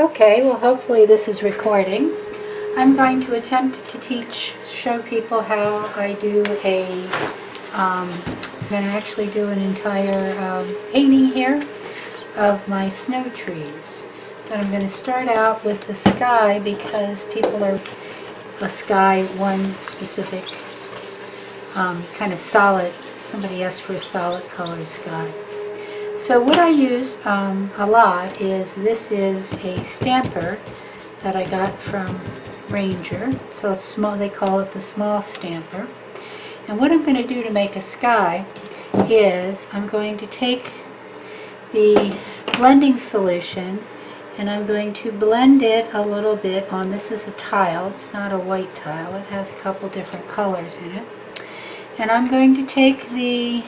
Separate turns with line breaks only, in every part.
Okay, well hopefully this is recording. I'm going to attempt to show people how I do I'm going to actually do an entire painting here of my snow trees. But I'm going to start out with the sky because people are a sky, one specific kind of solid. Somebody asked for a solid color sky. So what I use a lot is, this is a stamper that I got from Ranger. So small, they call it the small stamper. And what I'm going to do to make a sky is I'm going to take the blending solution and I'm going to blend it a little bit on, this is a tile, it's not a white tile, it has a couple different colors in it. And I'm going to take the,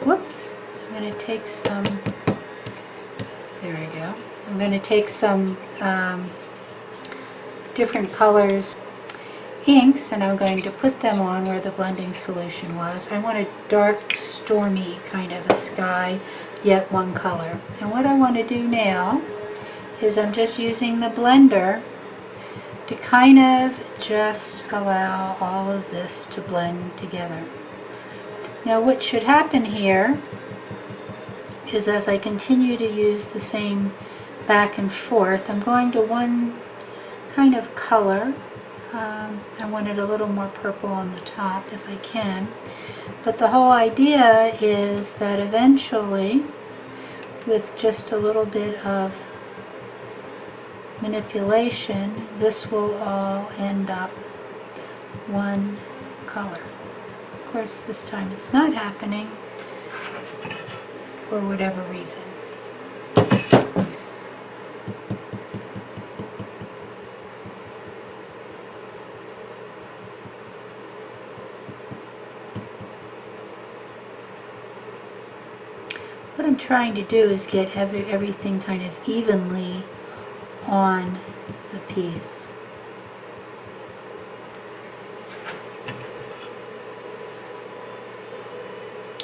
I'm going to take some, there we go, I'm going to take some different colors inks and I'm going to put them on where the blending solution was. I want a dark, stormy kind of a sky, yet one color. And what I want to do now is I'm just using the blender to kind of just allow all of this to blend together. Now what should happen here is, as I continue to use the same back and forth, I'm going to one kind of color. I want it a little more purple on the top if I can. But the whole idea is that eventually, with just a little bit of manipulation, this will all end up one color. Of course, this time it's not happening for whatever reason. What I'm trying to do is get everything kind of evenly on the piece.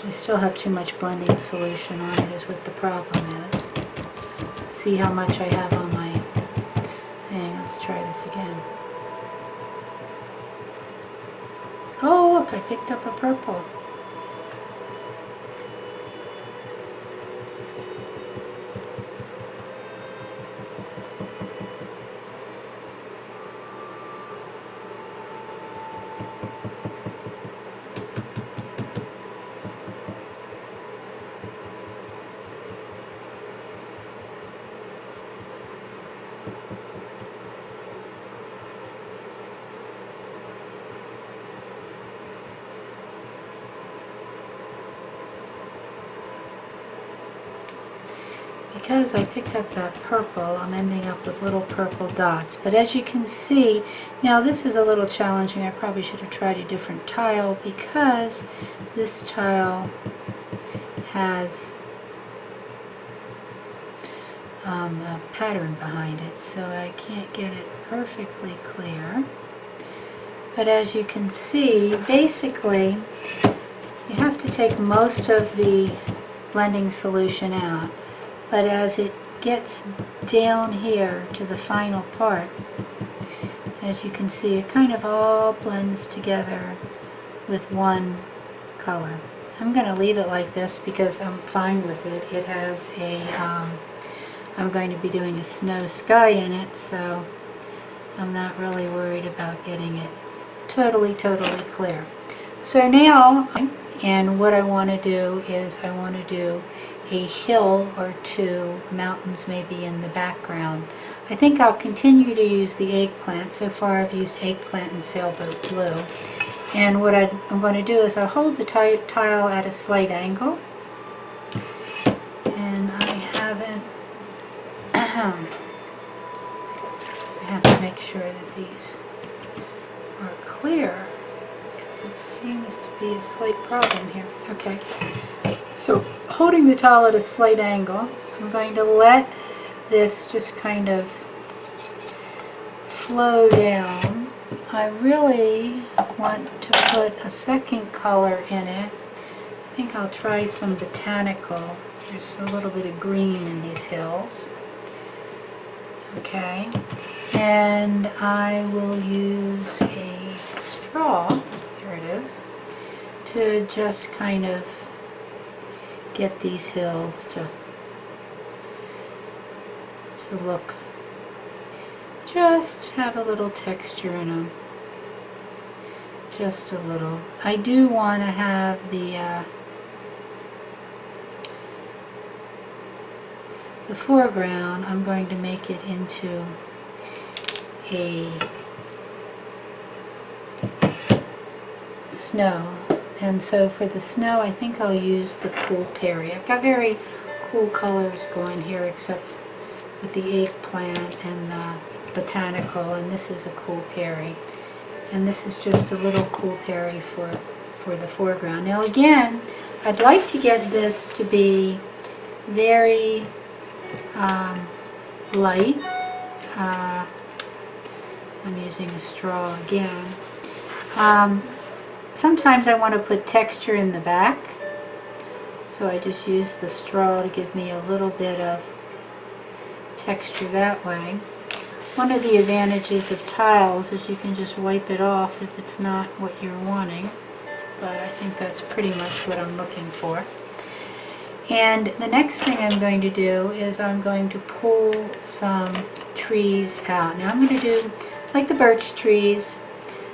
I still have too much blending solution on it, is what the problem is. See how much I have on my thing. Let's try this again. Oh look, I picked up a purple. Because I picked up that purple, I'm ending up with little purple dots. But as you can see, now this is a little challenging. I probably should have tried a different tile because this tile has a pattern behind it, so I can't get it perfectly clear. But as you can see, basically, you have to take most of the blending solution out. But as it gets down here to the final part, as you can see, it kind of all blends together with one color. I'm going to leave it like this because I'm fine with it. It has a, I'm going to be doing a snow sky in it, so I'm not really worried about getting it totally clear. So now, and what I want to do is I want to do a hill or two, mountains maybe in the background. I think I'll continue to use the eggplant. So far I've used eggplant and sailboat blue. And what I'm going to do is I'll hold the tile at a slight angle. And I haven't, I have to make sure that these are clear, because it seems to be a slight problem here. Okay. So holding the tile at a slight angle, I'm going to let this just kind of flow down. I really want to put a second color in it. I think I'll try some botanical. There's a little bit of green in these hills. Okay, and I will use a straw, there it is, to just kind of get these hills to look, just have a little texture in them, just a little. I do want to have the foreground. I'm going to make it into a snow, and so for the snow I think I'll use the cool Perry. I've got very cool colors going here, except with the eggplant and the botanical, and this is a cool Perry, and this is just a little cool Perry for the foreground. Now again, I'd like to get this to be very light. I'm using a straw again. Sometimes I want to put texture in the back, so I just use the straw to give me a little bit of texture that way. One of the advantages of tiles is you can just wipe it off if it's not what you're wanting, but I think that's pretty much what I'm looking for. And the next thing I'm going to do is I'm going to pull some trees out. Now I'm going to do like the birch trees.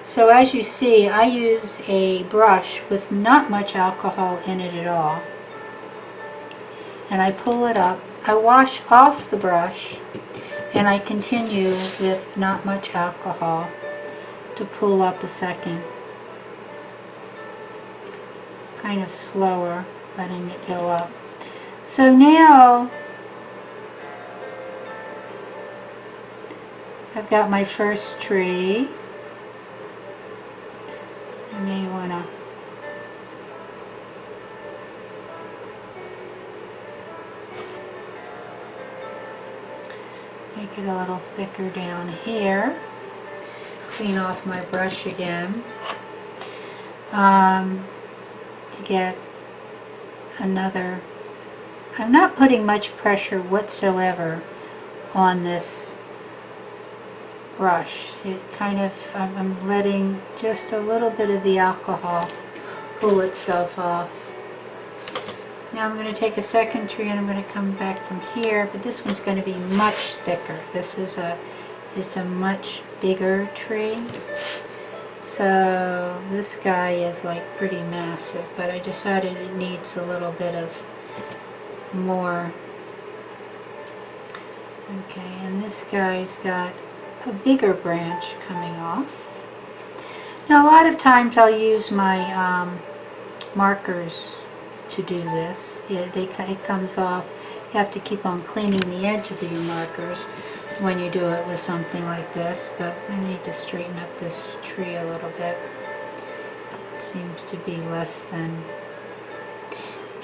So as you see, I use a brush with not much alcohol in it at all. And I pull it up. I wash off the brush, and I continue with not much alcohol to pull up a second. Kind of slower, letting it go up. So now I've got my first tree. I may want to make it a little thicker down here. Clean off my brush again to get another. I'm not putting much pressure whatsoever on this brush. It kind of, I'm letting just a little bit of the alcohol pull itself off. Now I'm going to take a second tree and I'm going to come back from here, but this one's going to be much thicker. This is it's a much bigger tree. So this guy is like pretty massive, but I decided it needs a little bit of more. Okay, and this guy's got a bigger branch coming off. Now a lot of times I'll use my markers to do this. Yeah, it comes off. You have to keep on cleaning the edge of your markers when you do it with something like this, but I need to straighten up this tree a little bit. It seems to be less than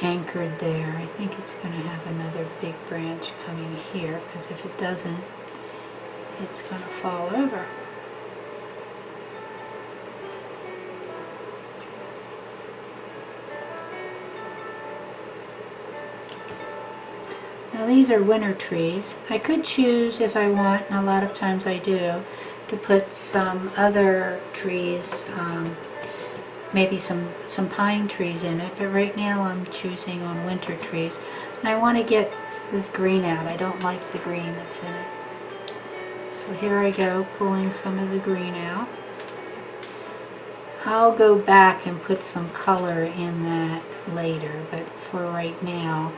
anchored there. I think it's going to have another big branch coming here, because if it doesn't, it's going to fall over. Now these are winter trees. I could choose, if I want, and a lot of times I do, to put some other trees, maybe some pine trees in it, but right now I'm choosing on winter trees. And I want to get this green out. I don't like the green that's in it. So here I go, pulling some of the green out. I'll go back and put some color in that later, but for right now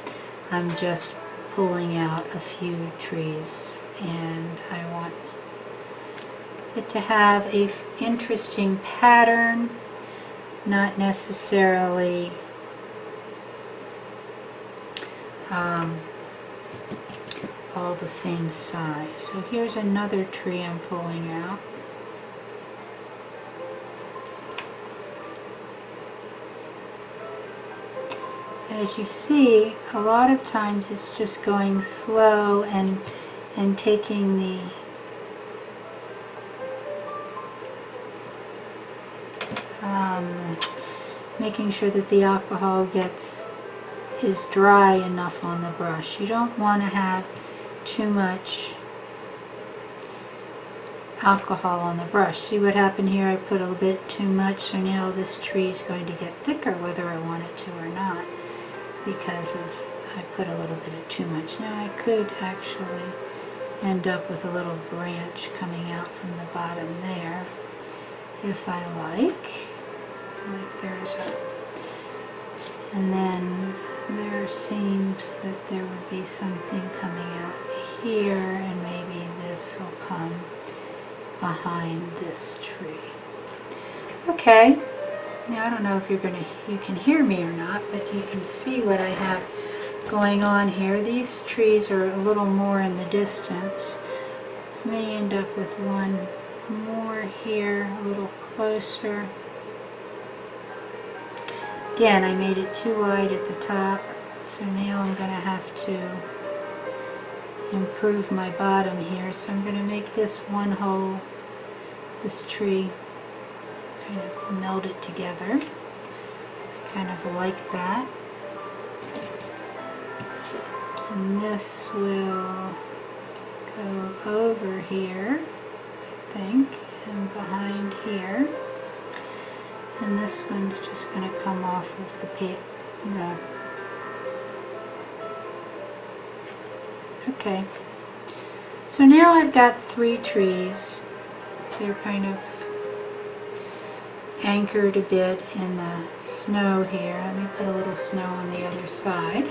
I'm just pulling out a few trees, and I want it to have a interesting pattern, not necessarily all the same size. So here's another tree I'm pulling out. As you see, a lot of times it's just going slow and taking the making sure that the alcohol is dry enough on the brush. You don't want to have too much alcohol on the brush. See what happened here? I put a little bit too much, so now this tree is going to get thicker whether I want it to or not, because of I put a little bit of too much. Now I could actually end up with a little branch coming out from the bottom there if I like there's a, and then there seems that there would be something coming out here, and maybe this will come behind this tree. Okay, now I don't know if you can hear me or not, but you can see what I have going on here. These trees are a little more in the distance. May end up with one more here, a little closer. Again, I made it too wide at the top, so now I'm going to have to improve my bottom here. So I'm going to make this one hole, this tree, kind of meld it together. I kind of like that. And this will go over here, I think, and behind here. And this one's just going to come off of the okay. So now I've got 3 trees. They're kind of anchored a bit in the snow here. Let me put a little snow on the other side.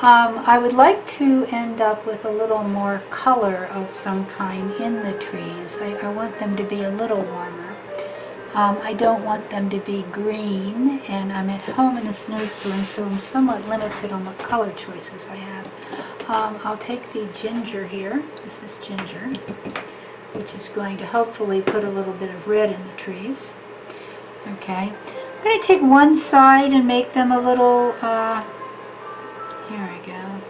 I would like to end up with a little more color of some kind in the trees. I want them to be a little warmer. I don't want them to be green, and I'm at home in a snowstorm, so I'm somewhat limited on what color choices I have. I'll take the ginger here. This is ginger, which is going to hopefully put a little bit of red in the trees. Okay, I'm going to take one side and make them a little, here we go,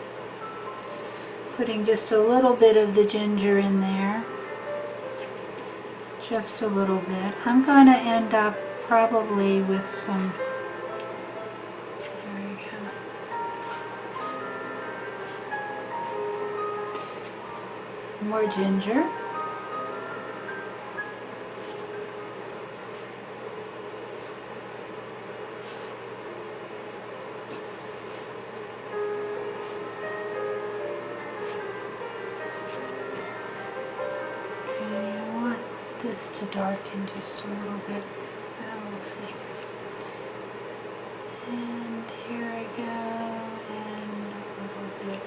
putting just a little bit of the ginger in there, just a little bit. I'm going to end up probably with some, there we go, more ginger. This to darken just a little bit. We'll see. And here I go, and a little bit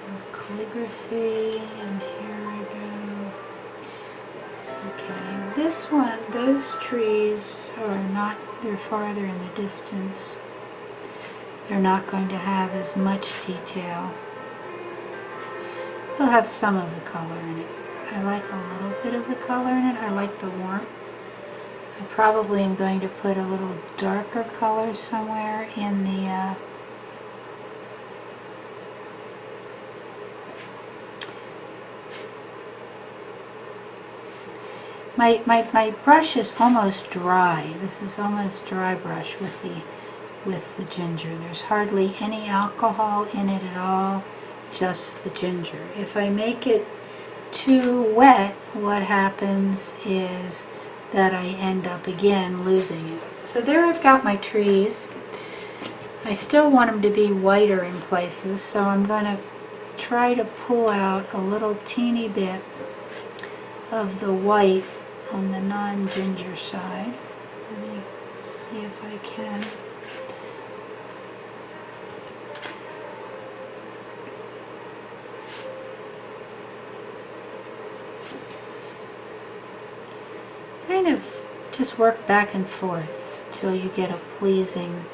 of calligraphy, and here I go. Okay, this one, those trees are not, they're farther in the distance. They're not going to have as much detail. They'll have some of the color in it. I like a little bit of the color in it. I like the warmth. I probably am going to put a little darker color somewhere in the my brush is almost dry. This is almost dry brush with the ginger. There's hardly any alcohol in it at all, just the ginger. If I make it too wet, what happens is that I end up again losing it. So there I've got my trees. I still want them to be whiter in places, so I'm going to try to pull out a little teeny bit of the white on the non-ginger side. Let me see if I can. Kind of just work back and forth till you get a pleasing